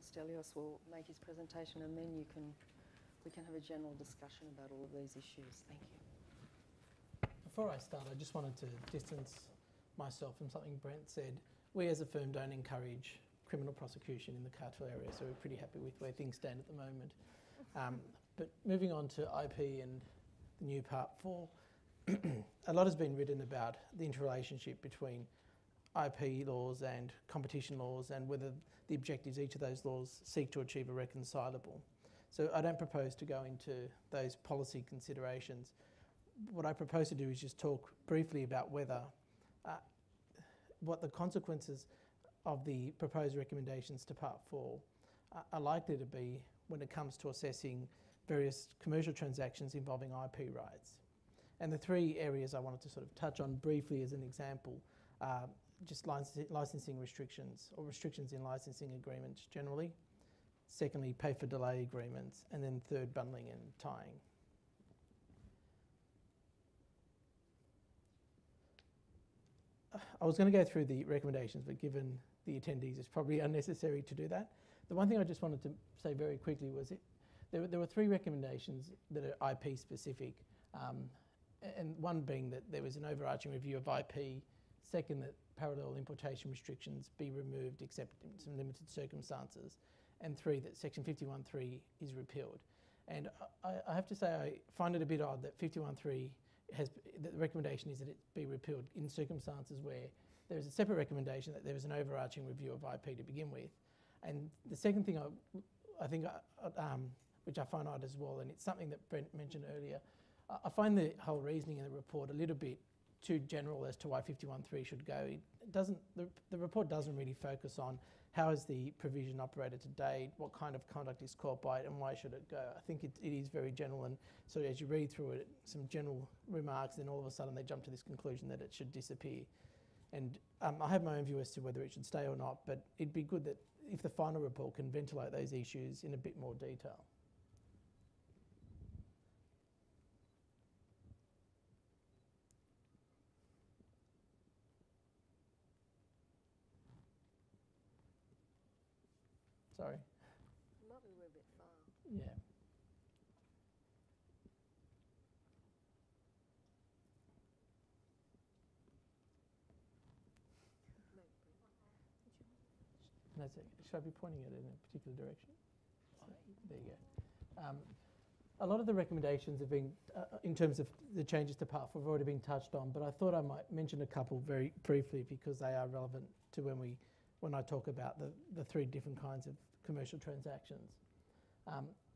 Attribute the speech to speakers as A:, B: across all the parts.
A: Stelios will make his presentation, and then we can have a general discussion about all of these issues. Thank you.
B: Before I start, I just wanted to distance myself from something Brent said. We as a firm don't encourage criminal prosecution in the cartel area, so we're pretty happy with where things stand at the moment. But moving on to IP and the new Part 4, a lot has been written about the interrelationship between IP laws and competition laws and whether the objectives each of those laws seek to achieve are reconcilable. So I don't propose to go into those policy considerations. What I propose to do is just talk briefly about whether what the consequences of the proposed recommendations to Part 4 are likely to be when it comes to assessing various commercial transactions involving IP rights. And the three areas I wanted to sort of touch on briefly as an example are just licensing restrictions or restrictions in licensing agreements generally. Secondly, pay for delay agreements, and then third, bundling and tying. I was going to go through the recommendations, but given the attendees, it's probably unnecessary to do that. The one thing I just wanted to say very quickly was there were three recommendations that are IP specific, and one being that there was an overarching review of IP, second that parallel importation restrictions be removed except in some limited circumstances, and three that Section 51.3 is repealed. And I have to say I find it a bit odd that 51.3 the recommendation is that it be repealed in circumstances where there is a separate recommendation that there was an overarching review of IP to begin with. And the second thing I think, which I find odd as well, and it's something that Brent mentioned earlier, I find the whole reasoning in the report a little bit too general as to why 51.3 should go. It doesn't, the report doesn't really focus on how is the provision operated to date, what kind of conduct is caught by it, and why should it go. I think it is very general, and so as you read through it, some general remarks, then all of a sudden they jump to this conclusion that it should disappear. And I have my own view as to whether it should stay or not, but it'd be good that if the final report can ventilate those issues in a bit more detail. Sorry.
A: Might be a bit far.
B: Yeah. That's it. Should I be pointing it in a particular direction? There you go. A lot of the recommendations have been, in terms of the changes to Part 4, have already been touched on, but I thought I might mention a couple very briefly because they are relevant to when I talk about the three different kinds of commercial transactions.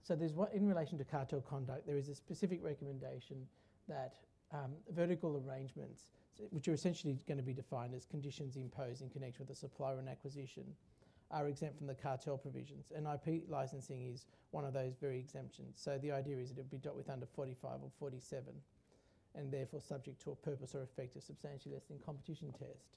B: So there's one, in relation to cartel conduct, there is a specific recommendation that vertical arrangements, which are essentially going to be defined as conditions imposed in connection with a supplier and acquisition, are exempt from the cartel provisions, and IP licensing is one of those very exemptions. So the idea is that it would be dealt with under 45 or 47, and therefore subject to a purpose or effect of substantially less than competition test.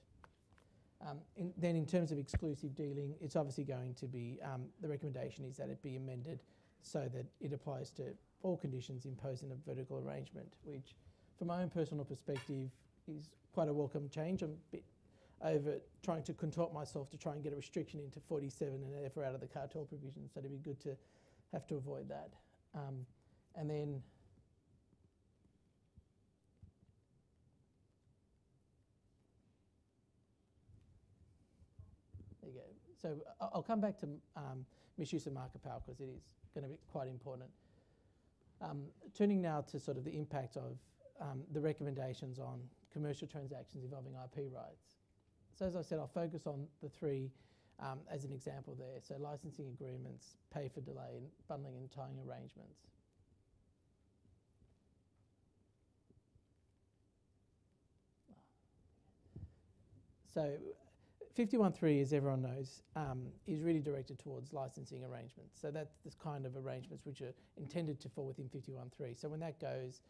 B: Then in terms of exclusive dealing, it's obviously going to be, the recommendation is that it be amended so that it applies to all conditions imposed in a vertical arrangement, which from my own personal perspective is quite a welcome change. I'm a bit over trying to contort myself to try and get a restriction into 47 and therefore out of the cartel provision, so it'd be good to have to avoid that. And then there you go. So I'll come back to misuse of market power because it is going to be quite important. Turning now to sort of the impact of the recommendations on commercial transactions involving IP rights. So as I said, I'll focus on the three as an example there. So licensing agreements, pay for delay, and bundling and tying arrangements. So 51.3, as everyone knows, is really directed towards licensing arrangements. So that's the kind of arrangements which are intended to fall within 51.3. So when that goes,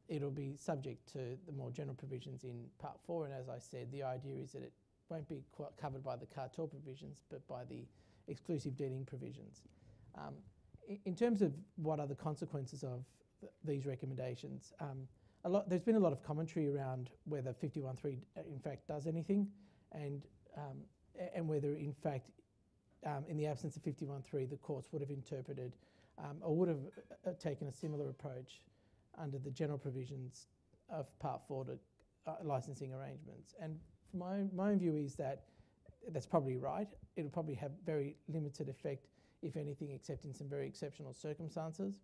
B: it'll be subject to the more general provisions in Part 4, and as I said, the idea is that it won't be covered by the cartel provisions, but by the exclusive dealing provisions. In terms of what are the consequences of these recommendations, there's been a lot of commentary around whether 51.3 in fact does anything, and whether in fact in the absence of 51.3, the courts would have interpreted or would have taken a similar approach under the general provisions of Part 4 to licensing arrangements. And my own view is that that's probably right. It'll probably have very limited effect, if anything, except in some very exceptional circumstances.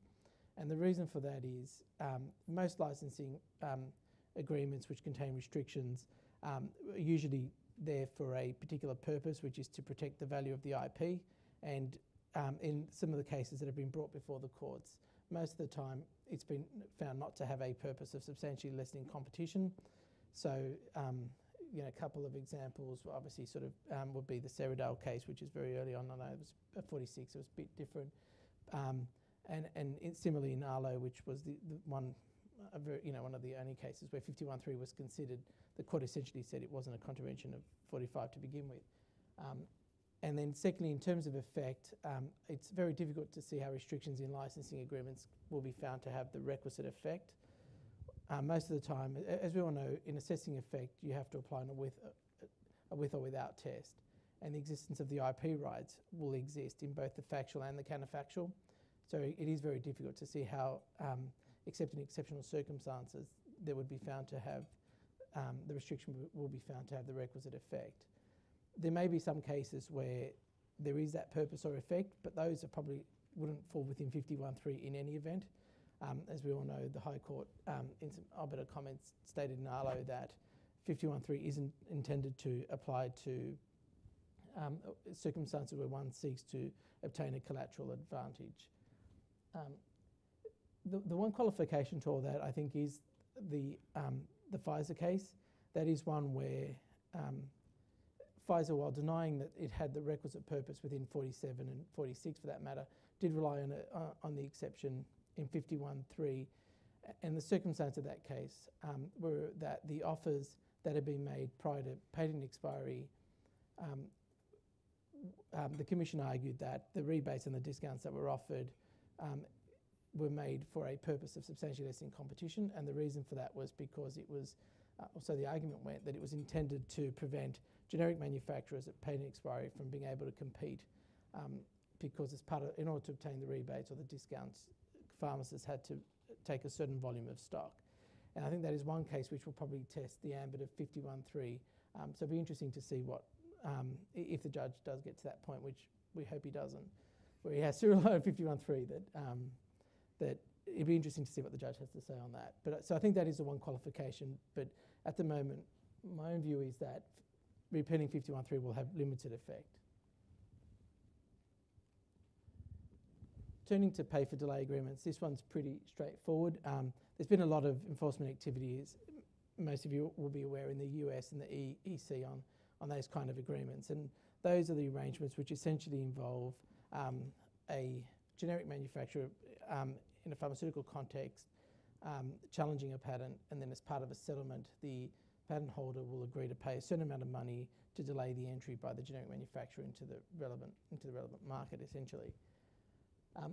B: And the reason for that is most licensing agreements which contain restrictions are usually there for a particular purpose, which is to protect the value of the IP. And in some of the cases that have been brought before the courts, most of the time it's been found not to have a purpose of substantially lessening competition. So, a couple of examples obviously sort of would be the Seradale case, which is very early on. I know it was 46, it was a bit different. And similarly in Arlo, which was the one, one of the only cases where 51.3 was considered, the court essentially said it wasn't a contravention of 45 to begin with. And then secondly, in terms of effect, it's very difficult to see how restrictions in licensing agreements will be found to have the requisite effect. Most of the time, as we all know, in assessing effect, you have to apply a with or without test. And the existence of the IP rights will exist in both the factual and the counterfactual. So it is very difficult to see how, except in exceptional circumstances, there would be found to have, the restriction will be found to have the requisite effect. There may be some cases where there is that purpose or effect, but those are probably wouldn't fall within 51.3 in any event. As we all know, the High Court, in some arbiter comments, stated in Arlo that 51.3 isn't intended to apply to circumstances where one seeks to obtain a collateral advantage. The one qualification to all that, I think, is the Pfizer case. That is one where Pfizer, while denying that it had the requisite purpose within 47 and 46 for that matter, did rely on the exception in 51.3. And the circumstance of that case were that the offers that had been made prior to patent expiry, the Commission argued that the rebates and the discounts that were offered were made for a purpose of substantially lessening competition, and the reason for that was because it was, so the argument went that it was intended to prevent generic manufacturers at patent expiry from being able to compete, because as part of, in order to obtain the rebates or the discounts, pharmacists had to take a certain volume of stock. And I think that is one case which will probably test the ambit of 51.3. So it'll be interesting to see what, if the judge does get to that point, which we hope he doesn't, where he has to rely on 51.3, that it'd be interesting to see what the judge has to say on that. But so I think that is the one qualification. But at the moment, my own view is that repealing 51.3 will have limited effect. Turning to pay for delay agreements, this one's pretty straightforward. There's been a lot of enforcement activities, most of you will be aware, in the US and the EC on those kind of agreements. And those are the arrangements which essentially involve a generic manufacturer in a pharmaceutical context challenging a patent, and then as part of a settlement, the patent holder will agree to pay a certain amount of money to delay the entry by the generic manufacturer into the relevant market, essentially.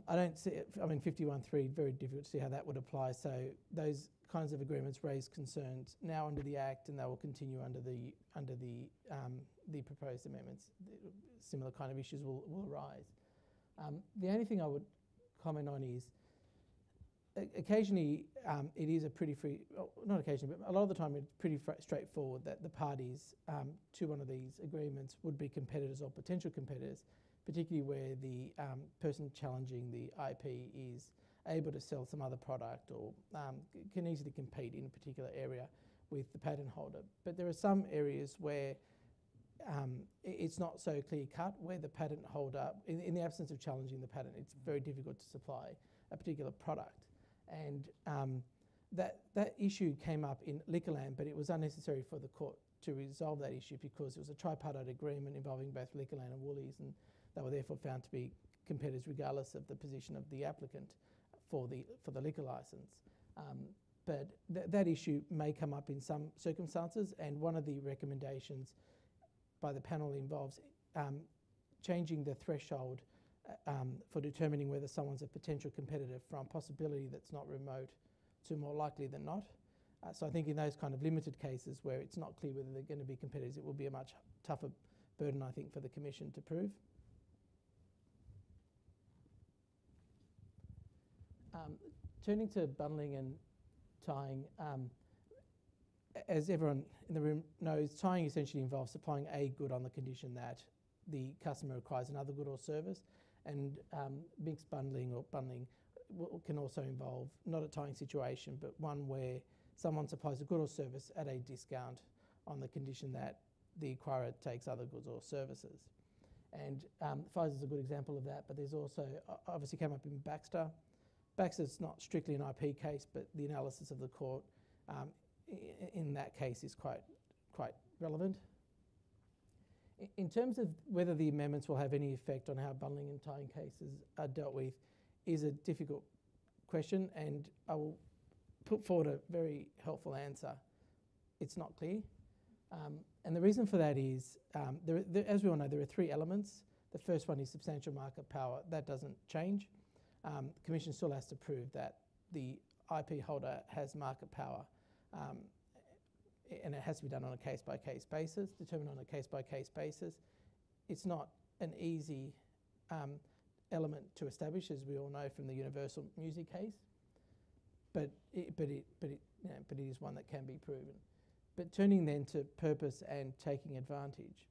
B: I don't see it, 51.3, very difficult to see how that would apply. So those kinds of agreements raise concerns now under the Act, and they will continue under the proposed amendments. Similar kind of issues will arise. The only thing I would comment on is occasionally it is a pretty free, not occasionally, but a lot of the time it's pretty straightforward that the parties to one of these agreements would be competitors or potential competitors, particularly where the person challenging the IP is able to sell some other product or can easily compete in a particular area with the patent holder. But there are some areas where it's not so clear cut, where the patent holder, in the absence of challenging the patent, it's very difficult to supply a particular product. And that issue came up in Liquorland, but it was unnecessary for the court to resolve that issue because it was a tripartite agreement involving both Liquorland and Woolies, and they were therefore found to be competitors regardless of the position of the applicant for the liquor licence. But that issue may come up in some circumstances, and one of the recommendations by the panel involves changing the threshold for determining whether someone's a potential competitor from possibility that's not remote to more likely than not. So I think in those kind of limited cases where it's not clear whether they're going to be competitors, it will be a much tougher burden, I think, for the Commission to prove. Turning to bundling and tying, as everyone in the room knows, tying essentially involves supplying a good on the condition that the customer requires another good or service, and mixed bundling or bundling can also involve not a tying situation, but one where someone supplies a good or service at a discount on the condition that the acquirer takes other goods or services. And Pfizer's a good example of that, but there's also, obviously came up in Baxter. Baxter's not strictly an IP case, but the analysis of the court in that case is quite relevant. In terms of whether the amendments will have any effect on how bundling and tying cases are dealt with is a difficult question, and I will put forward a very helpful answer. It's not clear. And the reason for that is, as we all know, there are three elements. The first one is substantial market power. That doesn't change. The Commission still has to prove that the IP holder has market power, and it has to be done on a case-by-case basis, determined on a case-by-case basis. It's not an easy element to establish, as we all know from the Universal Music case, but it is one that can be proven. But turning then to purpose and taking advantage,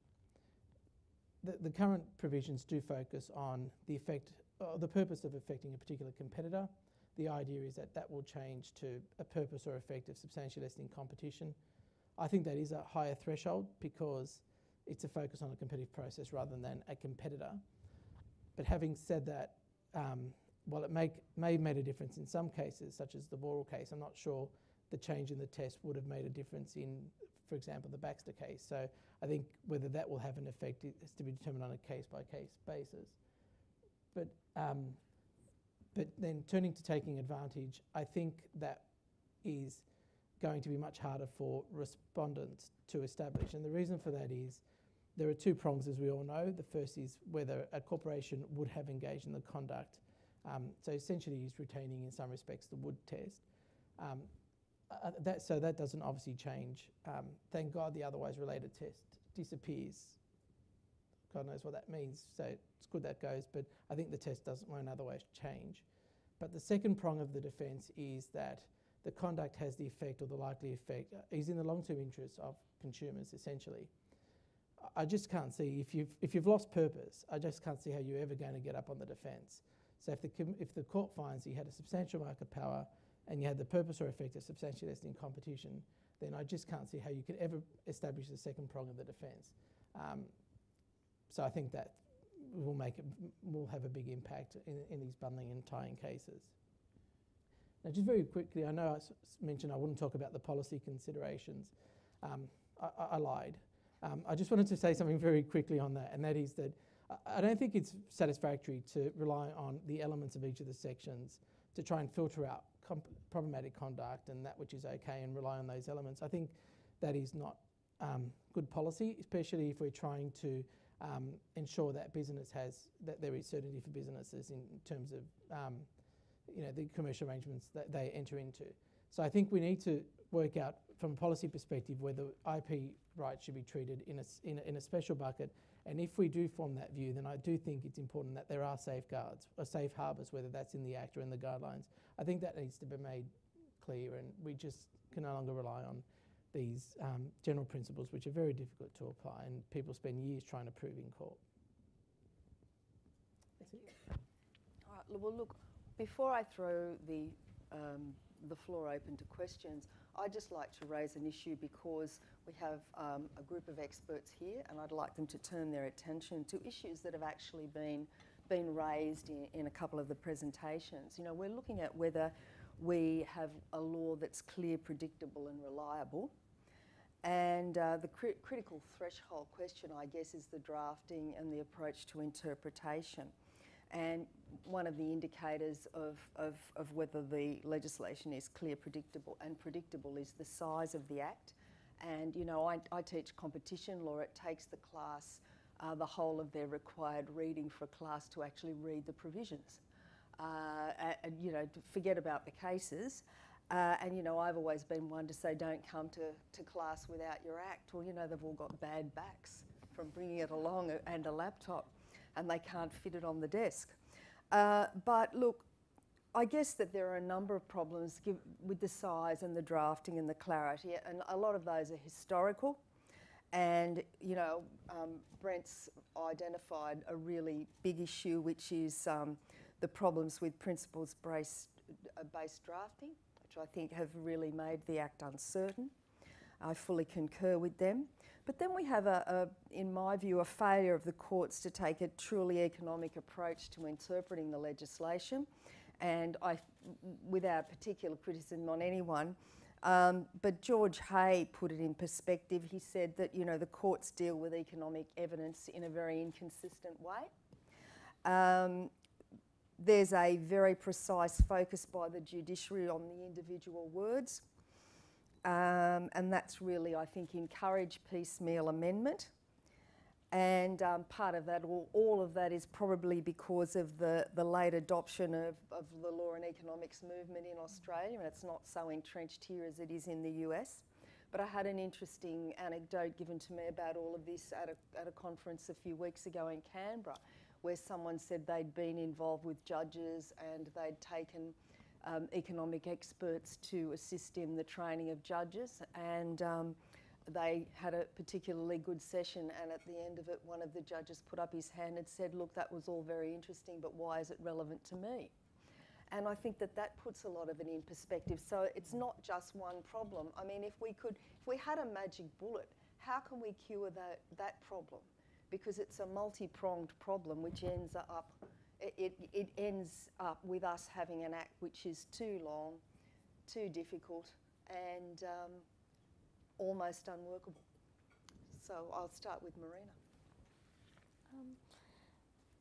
B: the current provisions do focus on the effect, the purpose of affecting a particular competitor. The idea is that that will change to a purpose or effect of substantially lessening competition. I think that is a higher threshold because it's a focus on a competitive process rather than a competitor. But having said that, while it may have made a difference in some cases, such as the Boral case, I'm not sure the change in the test would have made a difference in, for example, the Baxter case. So I think whether that will have an effect is to be determined on a case-by-case basis. But then turning to taking advantage, I think that is going to be much harder for respondents to establish. And the reason for that is there are two prongs, as we all know. The first is whether a corporation would have engaged in the conduct. So essentially he's retaining, in some respects, the Wood test. So that doesn't obviously change. Thank God the otherwise related test disappears. God knows what that means, so it's good that goes, but I think the test won't otherwise change. But the second prong of the defence is that the conduct has the effect, or the likely effect, is in the long-term interest of consumers, essentially. I just can't see, if you've lost purpose, I just can't see how you're ever going to get up on the defence. So if the court finds you had a substantial market power and you had the purpose or effect of substantially lessening competition, then I just can't see how you could ever establish the second prong of the defence. So I think that will have a big impact in these bundling and tying cases. Now, just very quickly, I know I mentioned I wouldn't talk about the policy considerations. I lied. I just wanted to say something very quickly on that, and that is that I don't think it's satisfactory to rely on the elements of each of the sections to try and filter out problematic conduct and that which is okay and rely on those elements. I think that is not good policy, especially if we're trying to ensure that that there is certainty for businesses in terms of the commercial arrangements that they enter into. So I think we need to work out from a policy perspective whether IP rights should be treated in a special bucket. And if we do form that view, then I do think it's important that there are safeguards or safe harbours, whether that's in the Act or in the guidelines. I think that needs to be made clear, and we just can no longer rely on these general principles, which are very difficult to apply, and people spend years trying to prove in court. That's it.
A: All right, well, look, before I throw the floor open to questions, I'd just like to raise an issue because we have a group of experts here, and I'd like them to turn their attention to issues that have actually been raised in a couple of the presentations. You know, we're looking at whether we have a law that's clear, predictable and reliable. And the critical threshold question, I guess, is the drafting and the approach to interpretation. And one of the indicators of whether the legislation is clear, predictable is the size of the Act. And, you know, I teach competition law. It takes the class the whole of their required reading for a class to actually read the provisions. And, you know, forget about the cases. And, you know, I've always been one to say, don't come to class without your Act. Well, you know, they've all got bad backs from bringing it along and a laptop, and they can't fit it on the desk. But look, I guess that there are a number of problems with the size and the drafting and the clarity, and a lot of those are historical. And, you know, Brent's identified a really big issue, which is the problems with principles-based drafting, which I think have really made the Act uncertain. I fully concur with them. But then we have, in my view, a failure of the courts to take a truly economic approach to interpreting the legislation. And without particular criticism on anyone, but George Hay put it in perspective. He said that, you know, the courts deal with economic evidence in a very inconsistent way. There's a very precise focus by the judiciary on the individual words. And that's really, I think, encouraged piecemeal amendment. And part of that, all of that is probably because of the late adoption of the law and economics movement in Australia, and it's not so entrenched here as it is in the US. But I had an interesting anecdote given to me about all of this at a conference a few weeks ago in Canberra, where someone said they'd been involved with judges and they'd taken economic experts to assist in the training of judges, and they had a particularly good session, and at the end of it, one of the judges put up his hand and said, look, that was all very interesting, but why is it relevant to me? And I think that puts a lot of it in perspective. So it's not just one problem. I mean, if we had a magic bullet, how can we cure that problem? Because it's a multi-pronged problem, which ends up, it ends up with us having an act which is too long, too difficult, and almost unworkable. So I'll start with Marina.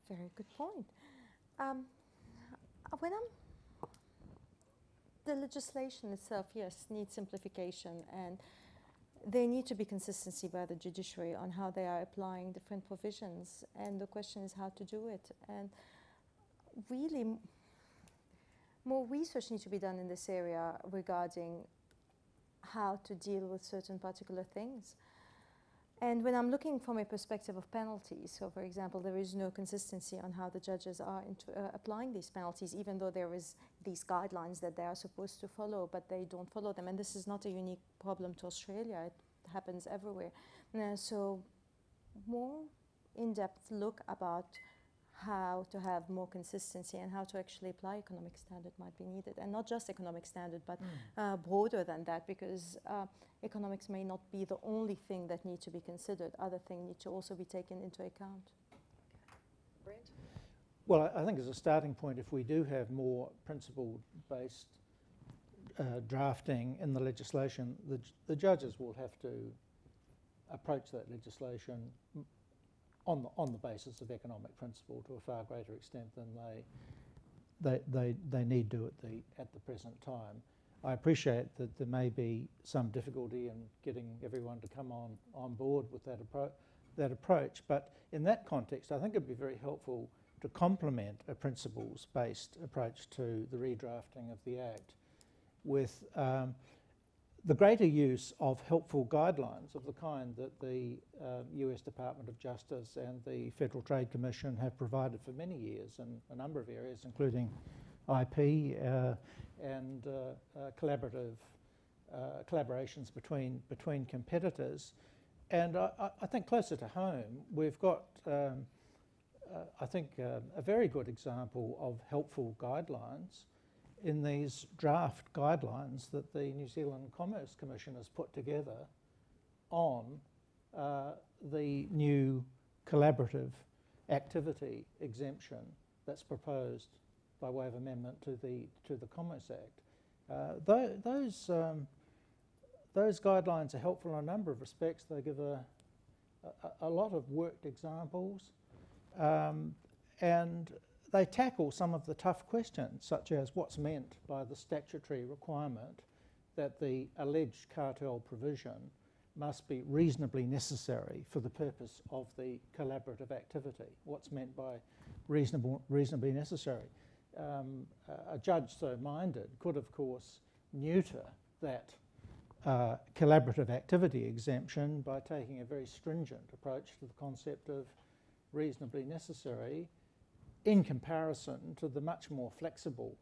C: Very good point. The legislation itself, yes, needs simplification, and there need to be consistency by the judiciary on how they are applying different provisions, and the question is how to do it. And really, more research needs to be done in this area regarding how to deal with certain particular things. And when I'm looking from a perspective of penalties, so for example, there is no consistency on how the judges are applying these penalties, even though there is these guidelines that they are supposed to follow, but they don't follow them. And this is not a unique problem to Australia, it happens everywhere. So more in-depth look about how to have more consistency and how to actually apply economic standard might be needed. And not just economic standard, but broader than that, because economics may not be the only thing that need to be considered. Other things need to also be taken into account.
A: Brent?
D: Well, I think as a starting point, if we do have more principle-based drafting in the legislation, the judges will have to approach that legislation on the basis of economic principle to a far greater extent than they need to at the present time. I appreciate that there may be some difficulty in getting everyone to come on board with that approach, but in that context, I think it'd be very helpful to complement a principles-based approach to the redrafting of the Act with the greater use of helpful guidelines of the kind that the US Department of Justice and the Federal Trade Commission have provided for many years in a number of areas, including IP and collaborations between competitors. And I think closer to home, we've got, I think, a very good example of helpful guidelines in these draft guidelines that the New Zealand Commerce Commission has put together on the new collaborative activity exemption that's proposed by way of amendment to the Commerce Act. Those guidelines are helpful in a number of respects. They give a lot of worked examples, and they tackle some of the tough questions, such as what's meant by the statutory requirement that the alleged cartel provision must be reasonably necessary for the purpose of the collaborative activity. What's meant by reasonably necessary? A judge so minded could, of course, neuter that collaborative activity exemption by taking a very stringent approach to the concept of reasonably necessary in comparison to the much more flexible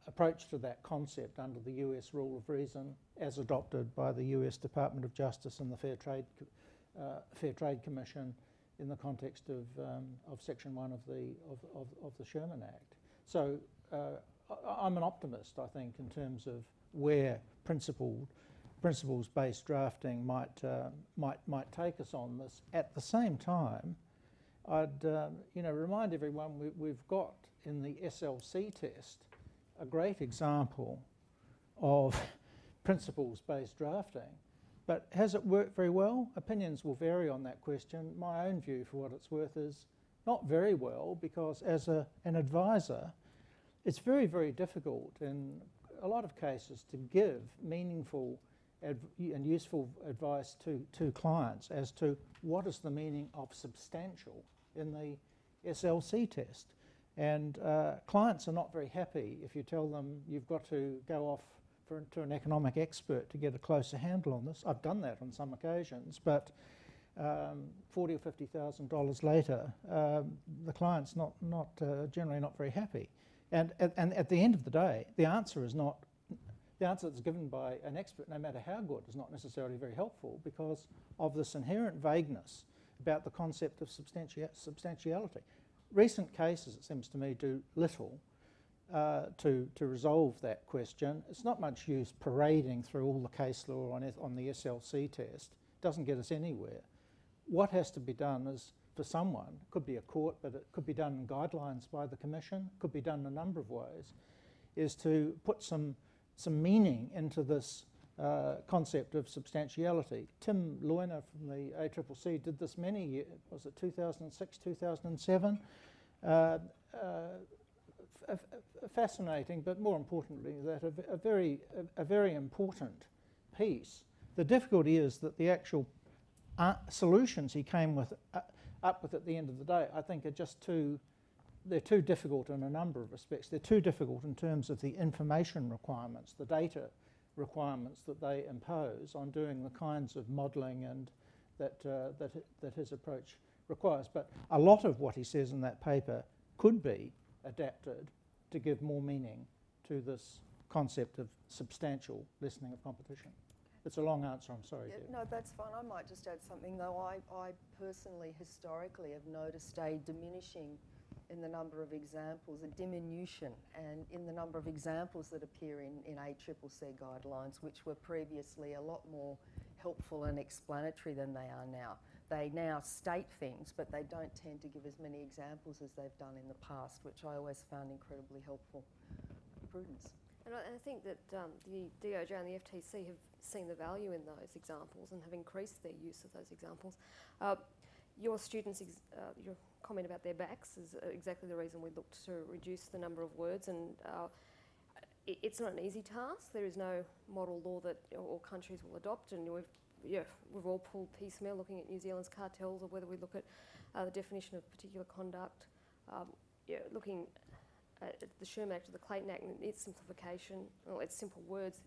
D: approach to that concept under the US Rule of Reason as adopted by the US Department of Justice and the Fair Trade Commission in the context of Section 1 of the Sherman Act. So I'm an optimist, I think, in terms of where principles-based drafting might take us on this. At the same time, I'd remind everyone we've got in the SLC test a great example of principles-based drafting. But has it worked very well? Opinions will vary on that question. My own view, for what it's worth, is not very well, because as an advisor, it's very, very difficult in a lot of cases to give meaningful and useful advice to clients as to what is the meaning of substantial in the SLC test. And clients are not very happy if you tell them you've got to go off to an economic expert to get a closer handle on this. I've done that on some occasions, but $40,000 or $50,000 later, the client's generally not very happy. And at the end of the day, the answer that's given by an expert, no matter how good, is not necessarily very helpful because of this inherent vagueness about the concept of substantiality. Recent cases, it seems to me, do little to resolve that question. It's not much use parading through all the case law on the SLC test. It doesn't get us anywhere. What has to be done is, for someone, it could be a court, but it could be done in guidelines by the Commission, could be done in a number of ways, is to put some meaning into this concept of substantiality. Tim Loyner from the ACCC did this many years, was it 2006, 2007? Fascinating, but more importantly, that a very important piece. The difficulty is that the actual solutions he came up with at the end of the day, I think, are just they're too difficult in a number of respects. They're too difficult in terms of the information requirements, the data requirements that they impose on doing the kinds of modelling and that his approach requires. But a lot of what he says in that paper could be adapted to give more meaning to this concept of substantial lessening of competition. It's a long answer, I'm sorry.
A: Yeah, no, that's fine. I might just add something, though. I personally, historically, have noticed a diminishing in the number of examples, a diminution, and in the number of examples that appear in ACCC guidelines, which were previously a lot more helpful and explanatory than they are now. They now state things, but they don't tend to give as many examples as they've done in the past, which I always found incredibly helpful. Prudence.
E: And I think that the DOJ and the FTC have seen the value in those examples and have increased their use of those examples. Your students, your comment about their backs is exactly the reason we looked to reduce the number of words, and it's not an easy task. There is no model law that all countries will adopt, and we've all pulled piecemeal looking at New Zealand's cartels, or whether we look at the definition of particular conduct, looking at the Sherman Act or the Clayton Act and its simplification, or its simple words,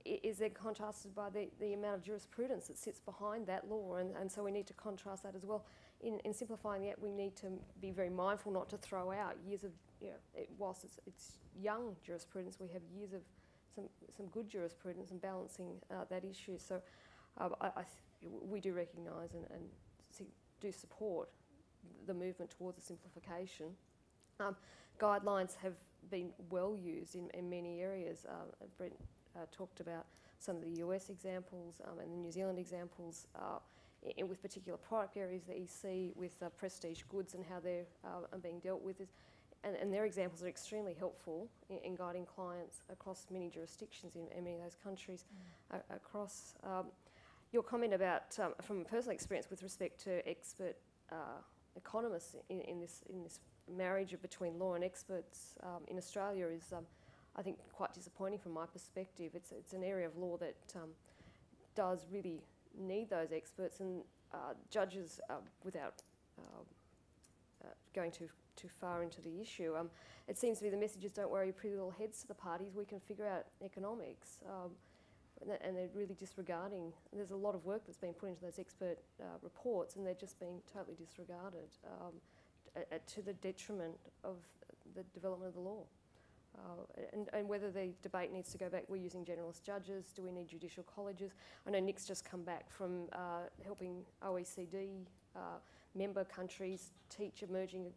E: is then contrasted by the amount of jurisprudence that sits behind that law, and so we need to contrast that as well. In simplifying the Act, we need to be very mindful not to throw out years of, whilst it's young jurisprudence, we have years of some good jurisprudence and balancing that issue. So we do recognise and do support the movement towards a simplification. Guidelines have been well used in many areas. Brent talked about some of the US examples and the New Zealand examples with particular product areas, the EC with prestige goods and how they're being dealt with. And their examples are extremely helpful in guiding clients across many jurisdictions in many of those countries across. Your comment about, from personal experience with respect to expert economists in this marriage between law and experts in Australia is, I think, quite disappointing from my perspective. It's an area of law that does really need those experts, and judges, without going too far into the issue, it seems to be the message is, don't worry your pretty little heads to the parties, we can figure out economics. And they're really disregarding, there's a lot of work that's been put into those expert reports, and they're just being totally disregarded to the detriment of the development of the law. and whether the debate needs to go back. We're using generalist judges. Do we need judicial colleges? I know Nick's just come back from helping OECD member countries teach emerging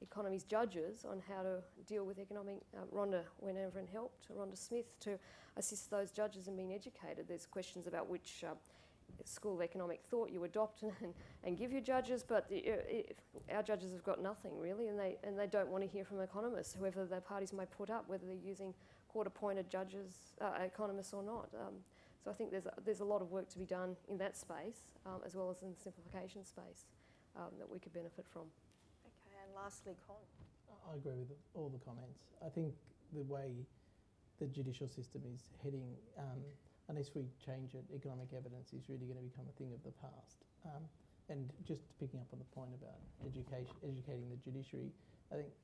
E: economies judges on how to deal with economic. Rhonda went over and helped, Rhonda Smith, to assist those judges in being educated. There's questions about which school of economic thought you adopt and give your judges, but our judges have got nothing really, and they don't want to hear from economists, whoever the parties may put up, whether they're using court-appointed judges, economists or not. So I think there's a lot of work to be done in that space, as well as in the simplification space, that we could benefit from.
A: Okay, and lastly, Con.
B: I agree with all the comments. I think the way the judicial system is heading, unless we change it, economic evidence is really going to become a thing of the past. And just picking up on the point about educating the judiciary, I think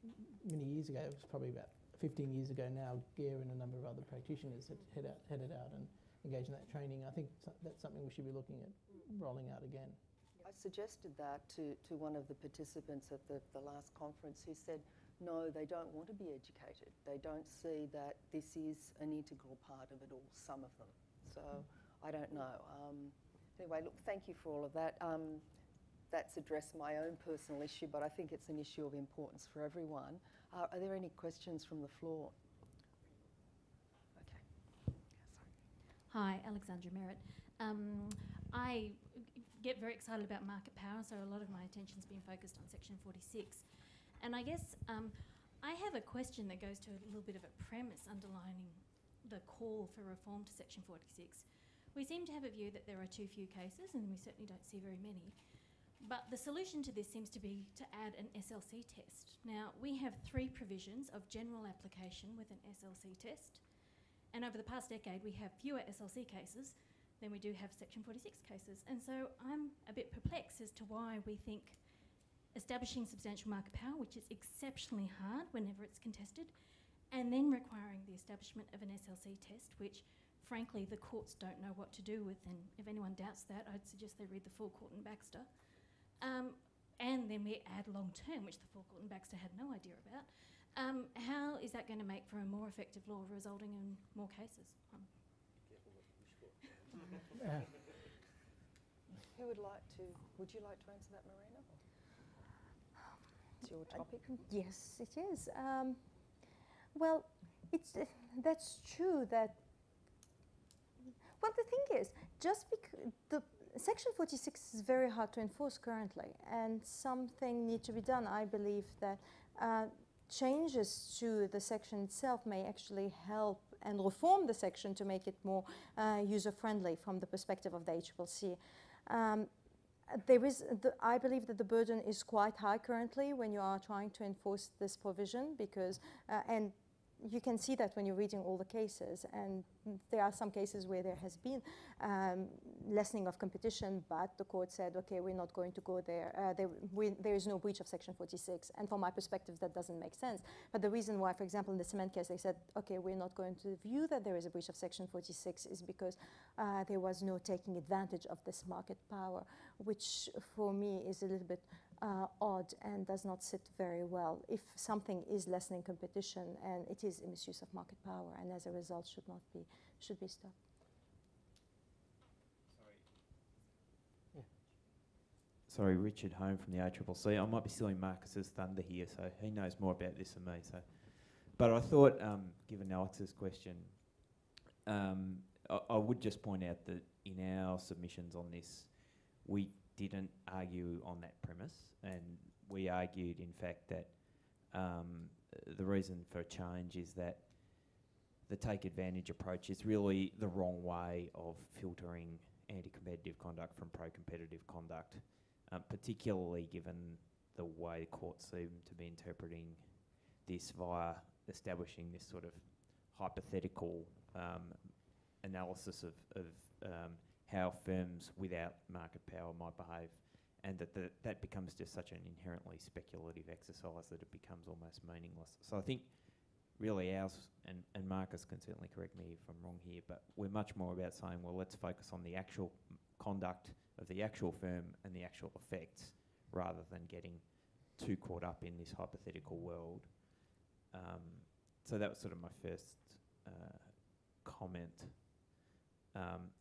B: many years ago, it was probably about 15 years ago now, Gare and a number of other practitioners had headed out and engaged in that training. I think that's something we should be looking at rolling out again.
A: I suggested that to one of the participants at the last conference, who said, no, they don't want to be educated. They don't see that this is an integral part of it all, some of them. So I don't know. Anyway, look, thank you for all of that. That's addressed my own personal issue, but I think it's an issue of importance for everyone. Are there any questions from the floor? Okay.
F: Hi, Alexandra Merritt. I get very excited about market power, so a lot of my attention's been focused on Section 46. And I guess I have a question that goes to a little bit of a premise underlining the call for reform to Section 46. We seem to have a view that there are too few cases, and we certainly don't see very many. But the solution to this seems to be to add an SLC test. Now, we have 3 provisions of general application with an SLC test. And over the past decade, we have fewer SLC cases than we do have Section 46 cases. And so I'm a bit perplexed as to why we think establishing substantial market power, which is exceptionally hard whenever it's contested, and then requiring the establishment of an SLC test, which frankly the courts don't know what to do with, and if anyone doubts that, I'd suggest they read the Forecourt and Baxter. And then we add long term, which the Forecourt and Baxter had no idea about. How is that going to make for a more effective law resulting in more cases?
A: Who would you like to answer that, Marina? It's your topic.
C: Yes, it is. Well, that's true that, well, the thing is, just because the Section 46 is very hard to enforce currently, and something needs to be done. I believe that changes to the section itself may actually help and reform the section to make it more user-friendly from the perspective of the ACCC. I believe that the burden is quite high currently when you are trying to enforce this provision, because, and you can see that when you're reading all the cases, and there are some cases where there has been lessening of competition, but the court said, okay, we're not going to go there. There is no breach of Section 46, and from my perspective, that doesn't make sense. But the reason why, for example, in the cement case, they said, okay, we're not going to view that there is a breach of Section 46 is because there was no taking advantage of this market power, which for me is a little bit odd and does not sit very well. If something is lessening competition, and it is a misuse of market power, and as a result should be stopped.
G: Sorry, Richard Home from the ACCC. I might be stealing Marcus's thunder here, so he knows more about this than me. So, but I thought, given Alex's question, I would just point out that in our submissions on this, we didn't argue on that premise, and we argued, in fact, that the reason for a change is that the take advantage approach is really the wrong way of filtering anti-competitive conduct from pro-competitive conduct, particularly given the way courts seem to be interpreting this via establishing this sort of hypothetical analysis of how firms without market power might behave, and that becomes just such an inherently speculative exercise that it becomes almost meaningless. So I think really ours, and Marcus can certainly correct me if I'm wrong here, but we're much more about saying, well, let's focus on the actual conduct of the actual firm and the actual effects, rather than getting too caught up in this hypothetical world. so that was sort of my first comment.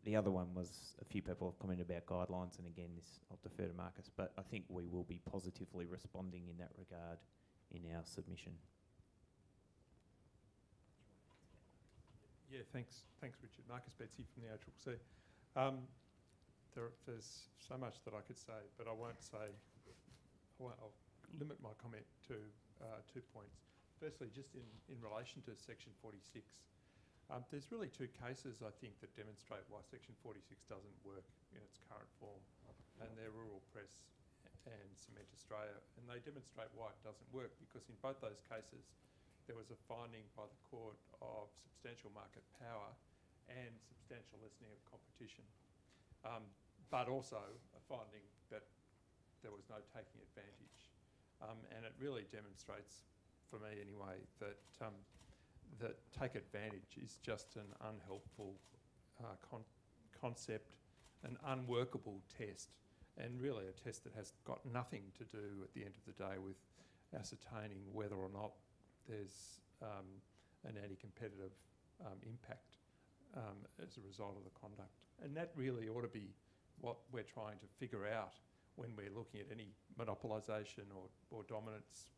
G: The other one was a few people have commented about guidelines, and again, this I'll defer to Marcus, but I think we will be positively responding in that regard in our submission.
H: Yeah, thanks, Richard. Marcus Betsy from the ACCC. There's so much that I could say, but I'll limit my comment to 2 points. Firstly, just in relation to Section 46, there's really two cases, I think, that demonstrate why Section 46 doesn't work in its current form, and they're Rural Press and Cement Australia, and they demonstrate why it doesn't work, because in both those cases there was a finding by the court of substantial market power and substantial lessening of competition, but also a finding that there was no taking advantage. And it really demonstrates, for me anyway, that that take advantage is just an unhelpful concept, an unworkable test, and really a test that has got nothing to do at the end of the day with ascertaining whether or not there's an anti-competitive impact as a result of the conduct. And that really ought to be what we're trying to figure out when we're looking at any monopolisation or dominance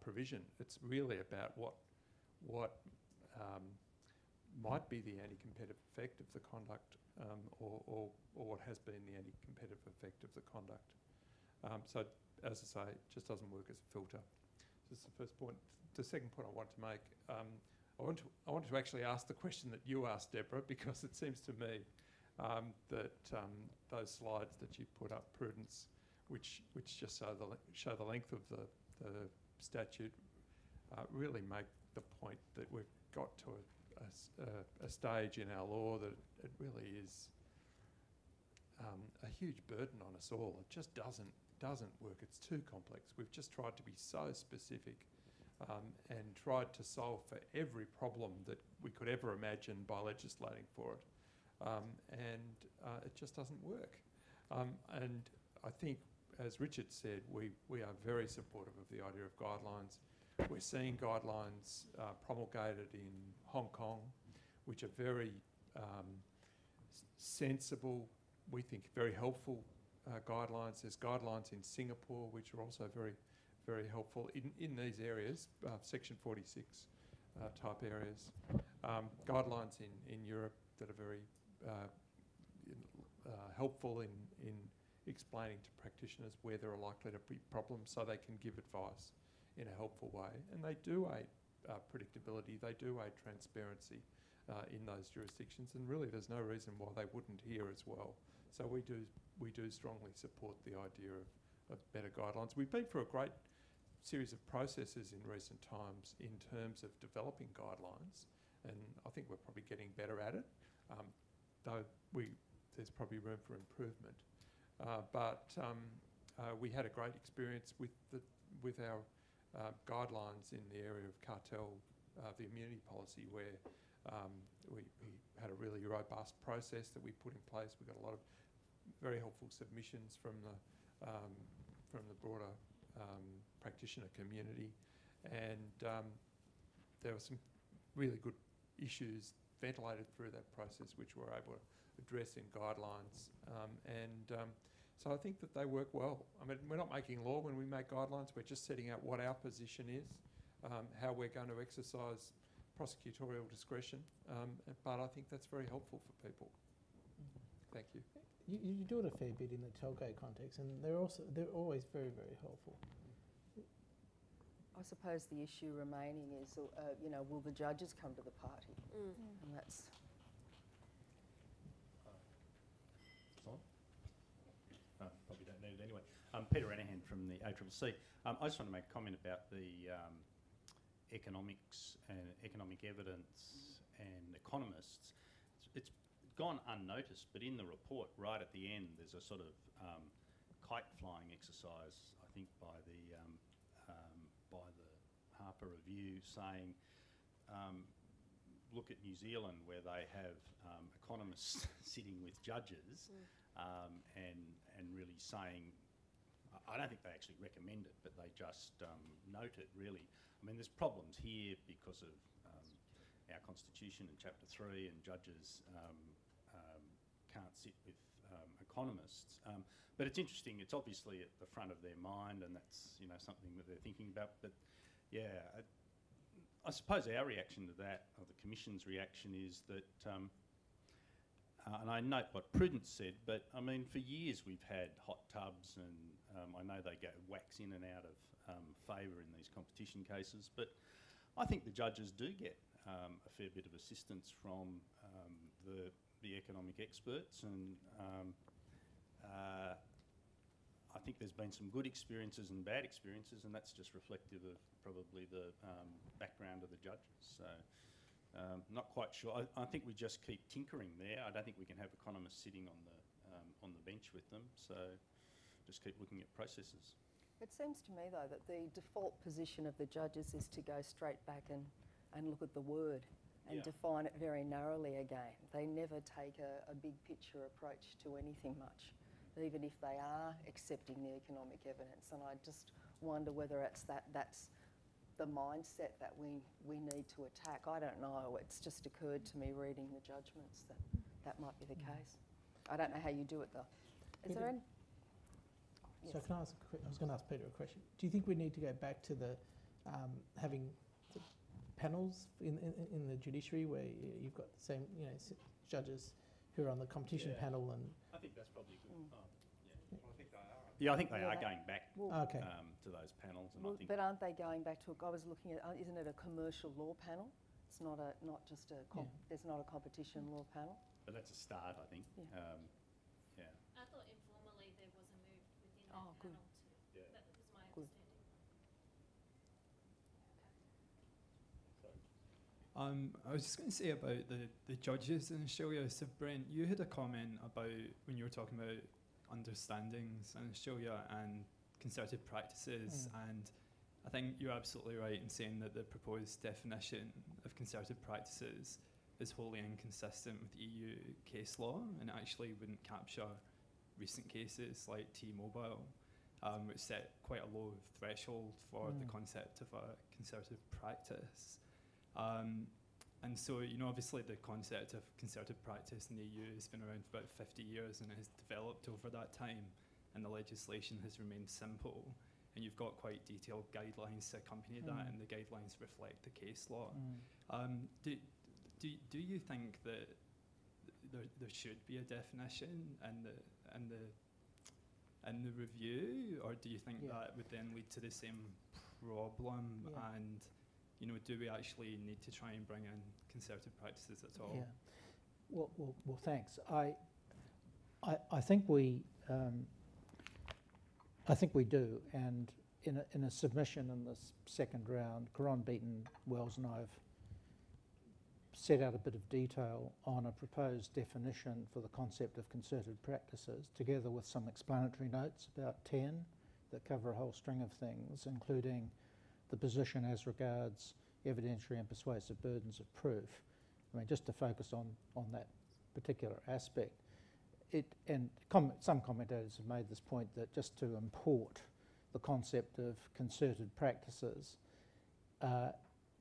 H: provision. It's really about what might be the anti-competitive effect of the conduct or what has been the anti-competitive effect of the conduct. So, as I say, it just doesn't work as a filter. This is the first point. The second point I want to make, I want to actually ask the question that you asked, Deborah, because it seems to me that those slides that you put up, Prudence, which just show the length of the statute, really make the point that we've got to a stage in our law that it really is a huge burden on us all. It just doesn't work. It's too complex. We've just tried to be so specific and tried to solve for every problem that we could ever imagine by legislating for it. And it just doesn't work. And I think, as Richard said, we are very supportive of the idea of guidelines. We're seeing guidelines promulgated in Hong Kong, which are very sensible, we think very helpful guidelines. There's guidelines in Singapore, which are also very, very helpful in these areas, Section 46 type areas. Guidelines in Europe that are very helpful in explaining to practitioners where there are likely to be problems so they can give advice in a helpful way. And they do aid predictability, they do aid transparency in those jurisdictions, and really there's no reason why they wouldn't here as well. So we do strongly support the idea of better guidelines. We've been through a great series of processes in recent times in terms of developing guidelines, and I think we're probably getting better at it, though there's probably room for improvement. But we had a great experience with our guidelines in the area of cartel, the immunity policy, where we had a really robust process that we put in place. We got a lot of very helpful submissions from the broader practitioner community, and there were some really good issues ventilated through that process which we're able to address in guidelines, so I think that they work well. I mean, we're not making law when we make guidelines, we're just setting out what our position is, how we're going to exercise prosecutorial discretion, but I think that's very helpful for people. Thank you.
B: You do it a fair bit in the telco context, and they're always very, very helpful.
A: I suppose the issue remaining is, will the judges come to the party? And that's...
I: Probably don't need it anyway. Peter Ranahan from the ACCC. I just want to make a comment about the economics and economic evidence and economists. It's gone unnoticed, but in the report, right at the end, there's a sort of kite flying exercise, I think, by the Harper Review, saying, look at New Zealand, where they have economists sitting with judges, and really saying, I don't think they actually recommend it, but they just note it, really. I mean, there's problems here because of our constitution in Chapter 3, and judges can't sit with economists. But it's interesting. It's obviously at the front of their mind, and that's something that they're thinking about. But yeah, I suppose our reaction to that, or the Commission's reaction, is that, and I note what Prudence said, but I mean, for years we've had hot tubs, and I know they go wax in and out of favour in these competition cases, but I think the judges do get a fair bit of assistance from the economic experts, and I think there's been some good experiences and bad experiences, and that's just reflective of probably the background of the judges. So not quite sure. I think we just keep tinkering there. I don't think we can have economists sitting on the bench with them. So just keep looking at processes.
A: It seems to me, though, that the default position of the judges is to go straight back and look at the word and define it very narrowly again. They never take a big picture approach to anything much, even if they are accepting the economic evidence. And I just wonder whether that's the mindset that we need to attack. I don't know. It's just occurred to me reading the judgments that might be the case. I don't know how you do it, though. Is there any?
B: So can I ask I was going to ask Peter a question. Do you think we need to go back to the having the panels in the judiciary where you've got the same judges who are on the competition panel? And
I: I think that's probably good. I think they are going back to those panels. And I think
A: but aren't they going back to? I was looking at. Isn't it a commercial law panel? It's not just a. There's not a competition law panel.
I: But that's a start, I think.
F: I thought informally there was a move within that panel
A: good.
F: too. That was my
A: Good.
F: understanding.
J: I was just going to say about the judges in Australia. So Brent, you had a comment about when you were talking about understandings in Australia and conservative practices, and I think you're absolutely right in saying that the proposed definition of conservative practices is wholly inconsistent with EU case law and actually wouldn't capture recent cases like T-Mobile, which set quite a low threshold for the concept of a conservative practice. And so, obviously the concept of conservative practice in the EU has been around for about 50 years and it has developed over that time, and the legislation has remained simple, and you've got quite detailed guidelines to accompany that, and the guidelines reflect the case law. Do you think that there should be a definition and the review, or do you think that would then lead to the same problem? And do we actually need to try and bring in conservative practices at all?
D: Well, thanks. I think we do, and in a submission in this second round, Coron Beaton Wells and I have set out a bit of detail on a proposed definition for the concept of concerted practices, together with some explanatory notes, about 10, that cover a whole string of things, including the position as regards evidentiary and persuasive burdens of proof. I mean, just to focus on that particular aspect. Some commentators have made this point that just to import the concept of concerted practices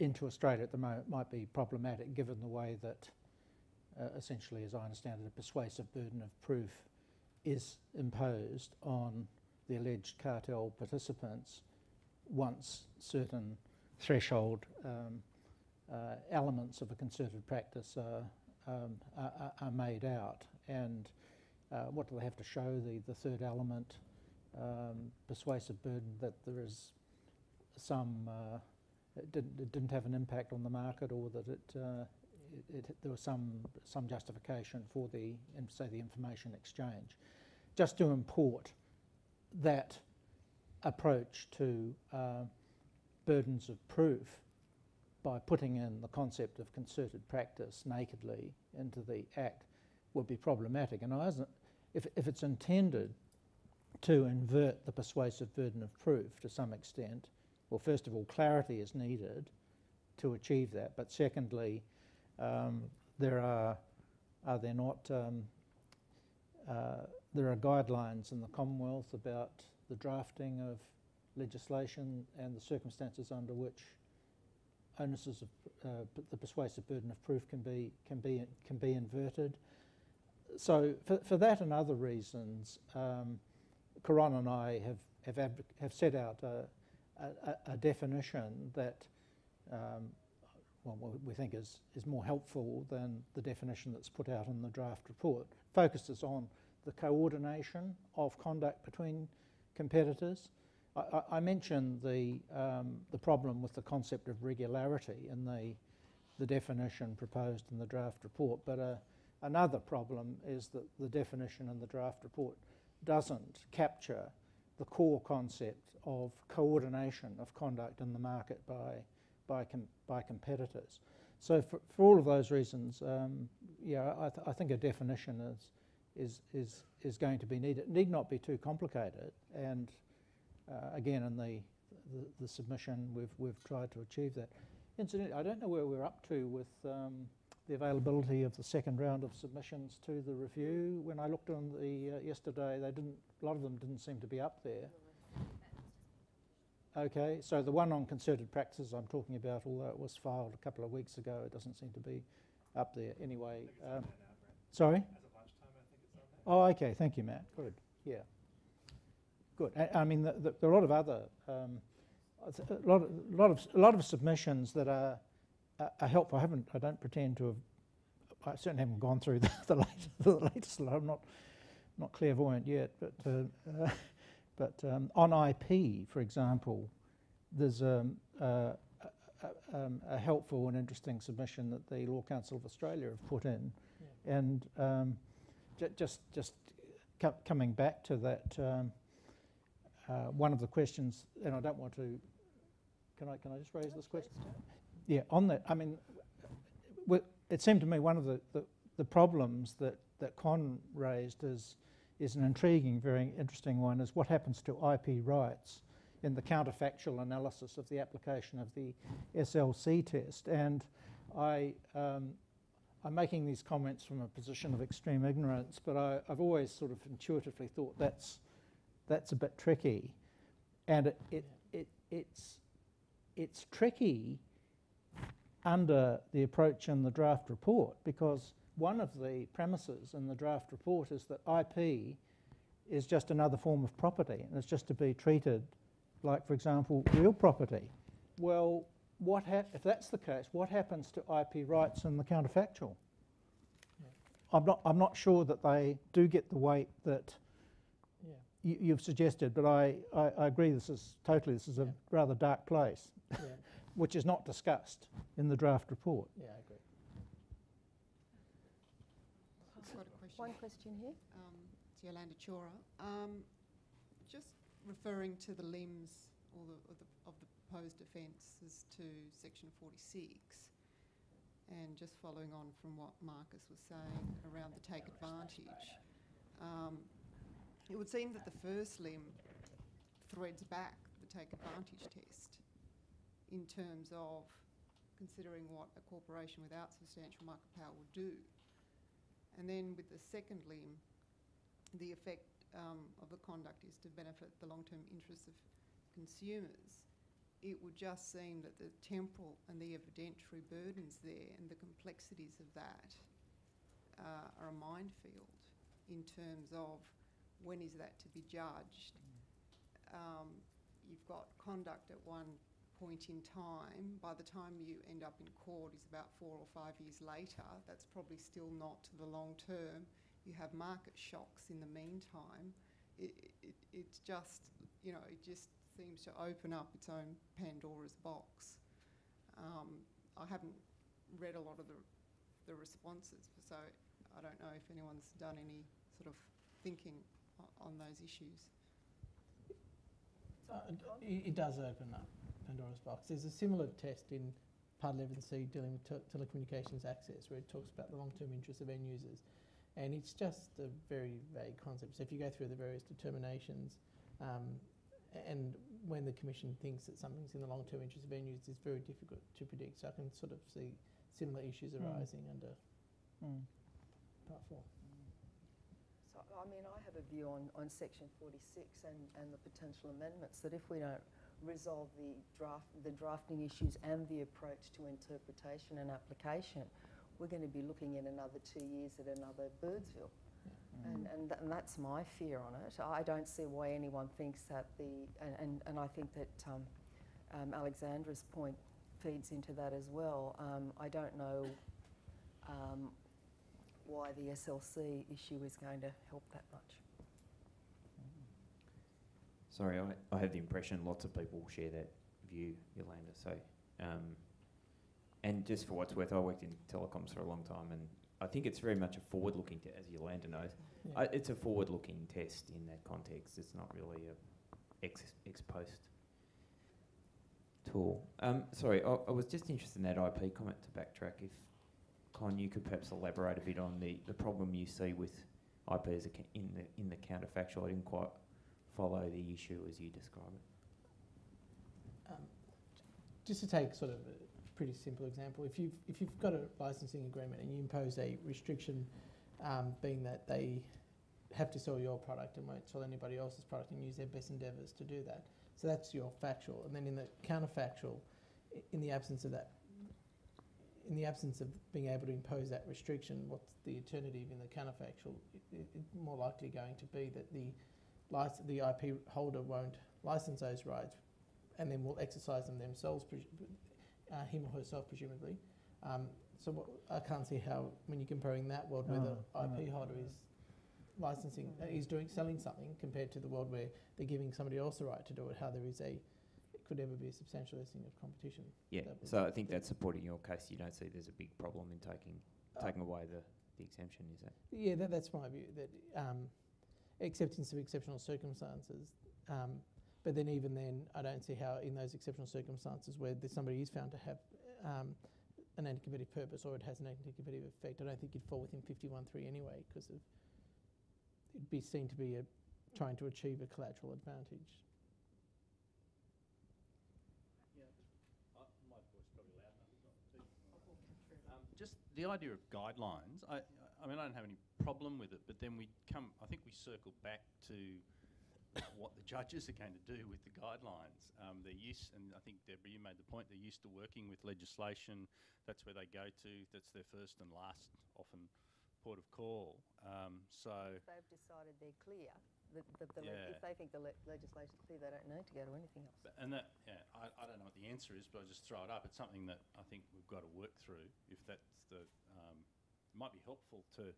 D: into Australia at the moment might be problematic, given the way that, essentially, as I understand it, a persuasive burden of proof is imposed on the alleged cartel participants once certain threshold elements of a concerted practice are made out. And what do they have to show? The third element, persuasive burden, that there is some, it didn't have an impact on the market, or that there was some justification for the information exchange. Just to import that approach to burdens of proof by putting in the concept of concerted practice nakedly into the Act would be problematic. And if it's intended to invert the persuasive burden of proof to some extent, well, first of all, clarity is needed to achieve that. But secondly, there are guidelines in the Commonwealth about the drafting of legislation and the circumstances under which onuses of the persuasive burden of proof can be inverted. So for that and other reasons, Coron and I have set out a definition that we think is more helpful than the definition that's put out in the draft report. Focuses on the coordination of conduct between competitors. I mentioned the problem with the concept of regularity in the definition proposed in the draft report, but another problem is that the definition in the draft report doesn't capture the core concept of coordination of conduct in the market by competitors. So for all of those reasons, I think a definition is going to be needed. It need not be too complicated, and again, in the submission, we've tried to achieve that. Incidentally, I don't know where we're up to with the availability of the second round of submissions to the review. When I looked on yesterday, a lot of them didn't seem to be up there. Okay, so the one on concerted practices I'm talking about, although it was filed a couple of weeks ago, it doesn't seem to be up there. Anyway, sorry? As of lunchtime, I think it's on there. Oh, okay, thank you, Matt. Good, yeah. Good. I mean, there are a lot of other, a lot of submissions that are helpful. I don't pretend to have. I certainly haven't gone through the latest. I'm not clairvoyant yet, but on IP, for example, there's a helpful and interesting submission that the Law Council of Australia have put in, and just coming back to that. One of the questions, and I don't want to. Can I just raise this question? Yeah, on that. I mean, it seemed to me one of the problems that Con raised is an intriguing, very interesting one. Is what happens to IP rights in the counterfactual analysis of the application of the SLC test. And I'm making these comments from a position of extreme ignorance, but I've always sort of intuitively thought that's a bit tricky, and it's tricky under the approach in the draft report, because one of the premises in the draft report is that IP is just another form of property, and it's just to be treated like, for example, real property. Well, if that's the case, what happens to IP rights in the counterfactual? Yeah. I'm not sure that they do get the weight that you've suggested, but I agree. This is a rather dark place, which is not discussed in the draft report.
B: Yeah, I agree.
K: I've got a question.
A: One question here.
K: It's Yolanda Chora. Just referring to the limbs of the proposed offences to Section 46, and just following on from what Marcus was saying around the take advantage. It would seem that the first limb threads back the take advantage test in terms of considering what a corporation without substantial market power would do. And then with the second limb, the effect of the conduct is to benefit the long-term interests of consumers. It would just seem that the temporal and the evidentiary burdens there and the complexities of that are a minefield in terms of when is that to be judged. You've got conduct at one point in time. By the time you end up in court is about 4 or 5 years later. That's probably still not to the long term. You have market shocks in the meantime. It's just, it just seems to open up its own Pandora's box. I haven't read a lot of the responses, so I don't know if anyone's done any sort of thinking on those issues.
B: It does open up Pandora's box. There's a similar test in Part 11C dealing with telecommunications access, where it talks about the long-term interests of end users. And it's just a very vague concept. So if you go through the various determinations, and when the Commission thinks that something's in the long-term interest of end users, it's very difficult to predict. So I can sort of see similar issues arising under Part 4.
A: So, I mean, I have a view on Section 46 and the potential amendments, that if we don't resolve the drafting issues and the approach to interpretation and application, we're going to be looking in another 2 years at another Birdsville. And that's my fear on it. I don't see why anyone thinks that and I think that Alexandra's point feeds into that as well. I don't know why the SLC issue is going to help that much.
G: Sorry, I have the impression lots of people share that view, Yolanda. So, and just for what's worth, I worked in telecoms for a long time, and I think it's very much a forward-looking, as Yolanda knows, it's a forward-looking test in that context. It's not really a ex-post tool. Sorry, I was just interested in that IP comment to backtrack. If, Con, you could perhaps elaborate a bit on the problem you see with IP as in the counterfactual. I didn't quite follow the issue as you describe it.
B: Just to take sort of a pretty simple example, if you've got a licensing agreement and you impose a restriction, being that they have to sell your product and won't sell anybody else's product and use their best endeavours to do that. So that's your factual. And then in the counterfactual, in the absence of that, in the absence of being able to impose that restriction, what's the alternative in the counterfactual? It's more likely going to be that the IP holder won't license those rights and then will exercise them themselves, him or herself presumably. So I can't see how, when you're comparing that world where the IP holder is licensing, selling something compared to the world where they're giving somebody else the right to do it, how there is it could ever be a substantial lessening of competition.
G: Yeah, so I think that's supporting your case. You don't see there's a big problem in taking away the exemption, is that? Yeah, that's my view, that except in some exceptional circumstances. But then even then, I don't see how in those exceptional circumstances where somebody is found to have an anti-competitive purpose or it has an anti-competitive effect, I don't think you'd fall within 51(3) anyway, because it'd be seen to be trying to achieve a collateral advantage.
I: Yeah, my voice is probably loud enough. Just the idea of guidelines, I mean, I don't have any problem with it, but then I think we circle back to what the judges are going to do with the guidelines. They're used, and I think, Deborah, you made the point, they're used to working with legislation. That's where they go to. That's their first and last, often, port of call. So
A: if they've decided they're clear, if they think the legislation's clear, they don't need to go to anything else.
I: And that, I don't know what the answer is, but I just throw it up. It's something that I think we've got to work through. If that's it might be helpful to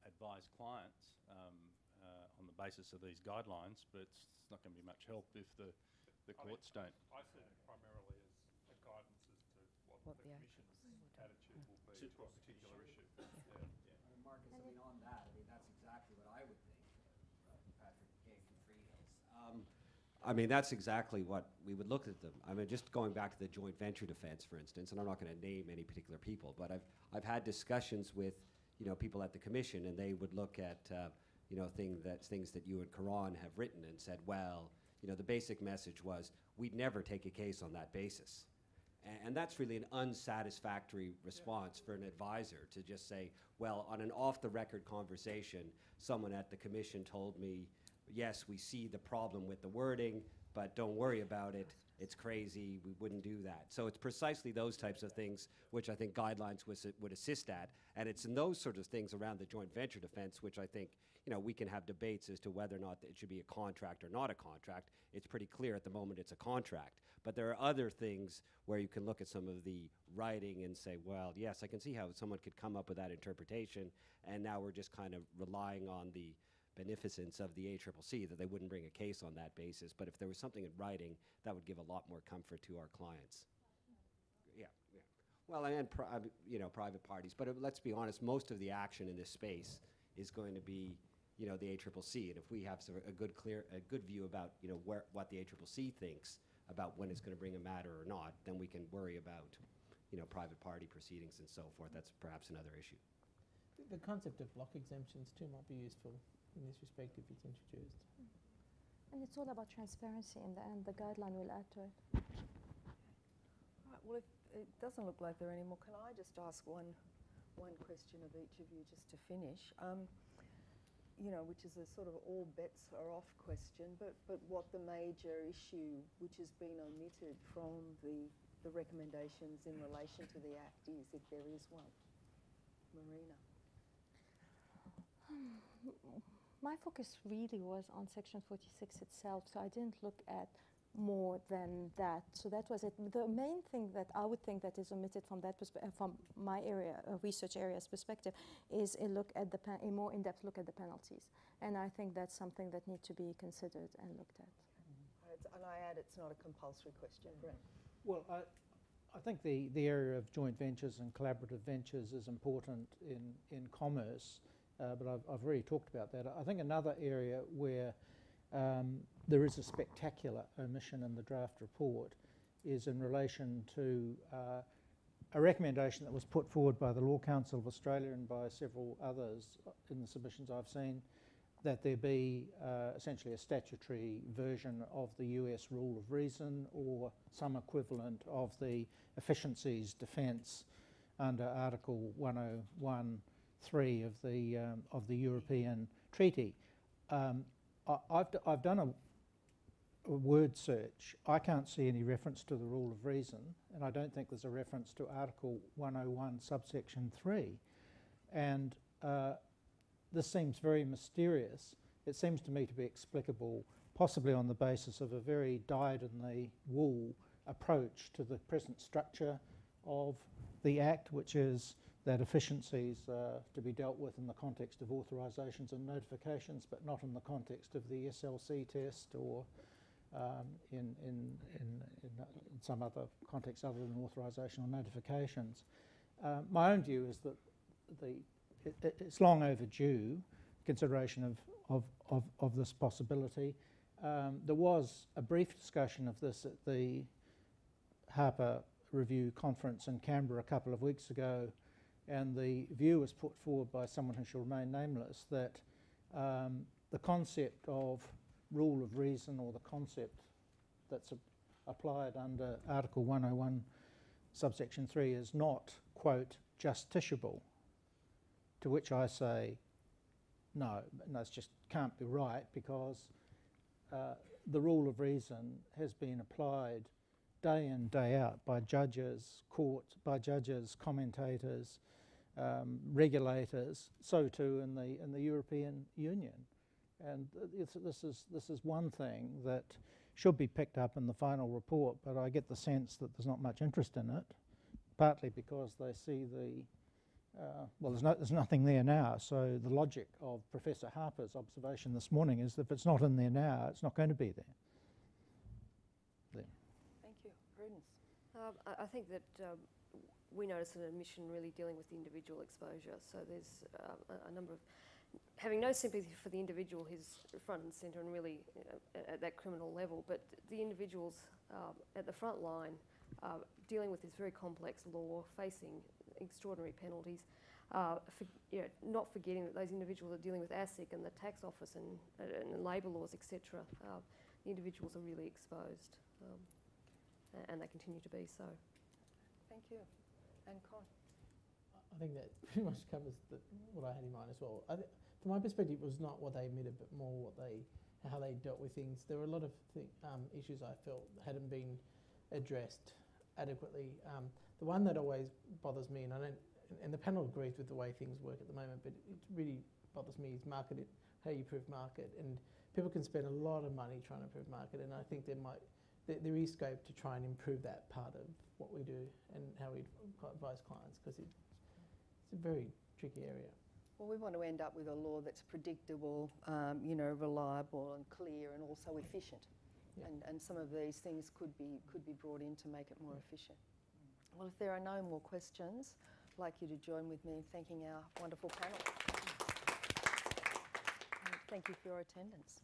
I: advise clients on the basis of these guidelines, but it's not going to be much help if the courts don't.
H: I see it primarily as a guidance as to what the Commission's attitude will be to a particular issue.
L: Marcus, on that, that's exactly what I would think. Patrick Gay from Freehills. That's exactly what we would look at them. Just going back to the joint venture defence, for instance, and I'm not going to name any particular people, but I've had discussions with people at the Commission, and they would look at things that you and Karan have written and said, well, the basic message was we'd never take a case on that basis. And that's really an unsatisfactory response for an advisor to just say, well, on an off-the-record conversation, someone at the Commission told me, yes, we see the problem with the wording, but don't worry about it. It's crazy. We wouldn't do that. So it's precisely those types of things which I think guidelines would assist at. And it's in those sort of things around the joint venture defense which I think, we can have debates as to whether or not it should be a contract or not a contract. It's pretty clear at the moment it's a contract. But there are other things where you can look at some of the writing and say, well, yes, I can see how someone could come up with that interpretation, and now we're just kind of relying on the beneficence of the ACCC that they wouldn't bring a case on that basis. But if there was something in writing, that would give a lot more comfort to our clients. Yeah. Well, and private parties. But let's be honest, most of the action in this space is going to be, the ACCC. And if we have a good view about, what the ACCC thinks about when it's going to bring a matter or not, then we can worry about, private party proceedings and so forth. That's perhaps another issue.
B: The concept of block exemptions too might be useful in this respect if it's introduced.
C: And it's all about transparency in the end. The guideline will add to it.
A: Right, well, if it doesn't look like there are any more, can I just ask one question of each of you just to finish? you know, which is a sort of all bets are off question, but what the major issue which has been omitted from the recommendations in relation to the Act is, if there is one. Marina.
C: My focus really was on Section 46 itself, so I didn't look at more than that. So that was it. The main thing that I would think that is omitted from that from my area, research area's perspective, is a look at a more in-depth look at the penalties, and I think that's something that needs to be considered and looked at.
A: And I add, it's not a compulsory question, Brent.
D: Well, I think the area of joint ventures and collaborative ventures is important in commerce, but I've already talked about that. I think another area where there is a spectacular omission in the draft report is in relation to a recommendation that was put forward by the Law Council of Australia and by several others in the submissions I've seen, that there be essentially a statutory version of the US rule of reason or some equivalent of the efficiencies defence under Article 101(3) of the European Treaty. I've done a word search. I can't see any reference to the rule of reason, and I don't think there's a reference to Article 101 subsection 3. And this seems very mysterious. It seems to me to be explicable possibly on the basis of a very dyed-in-the-wool approach to the present structure of the Act, which is that efficiencies are to be dealt with in the context of authorisations and notifications, but not in the context of the SLC test or in some other context other than authorisation or notifications. My own view is that it's long overdue consideration of this possibility. There was a brief discussion of this at the Harper Review conference in Canberra a couple of weeks ago, and the view was put forward by someone who shall remain nameless that the concept of rule of reason, or the concept that's applied under Article 101 subsection 3 is not, quote, justiciable, to which I say no, it just can't be right, because the rule of reason has been applied day in, day out by judges, commentators, regulators, so too in the European Union. And this is one thing that should be picked up in the final report, but I get the sense that there's not much interest in it, partly because they see there's nothing there now. So the logic of Professor Harper's observation this morning is that if it's not in there now, it's not going to be there.
A: Thank you. Prudence.
E: I think that we notice an omission really dealing with the individual exposure. So there's a number of having no sympathy for the individual who's front and centre and really at that criminal level, but the individuals at the front line dealing with this very complex law, facing extraordinary penalties, not forgetting that those individuals are dealing with ASIC and the tax office and labour laws, etc. The individuals are really exposed, and they continue to be so.
A: Thank you. And Con?
B: I think that pretty much covers what I had in mind as well. From my perspective, it was not what they admitted, but more how they dealt with things. There were a lot of issues I felt hadn't been addressed adequately. The one that always bothers me, and the panel agrees with the way things work at the moment, but it really bothers me, is how you prove market. And people can spend a lot of money trying to prove market, and I think there is scope to try and improve that part of what we do and how we advise clients, because it's a very tricky area.
A: Well, we want to end up with a law that's predictable, reliable and clear, and also efficient. Yeah. And some of these things could be brought in to make it more efficient. Well, if there are no more questions, I'd like you to join with me in thanking our wonderful panel. And thank you for your attendance.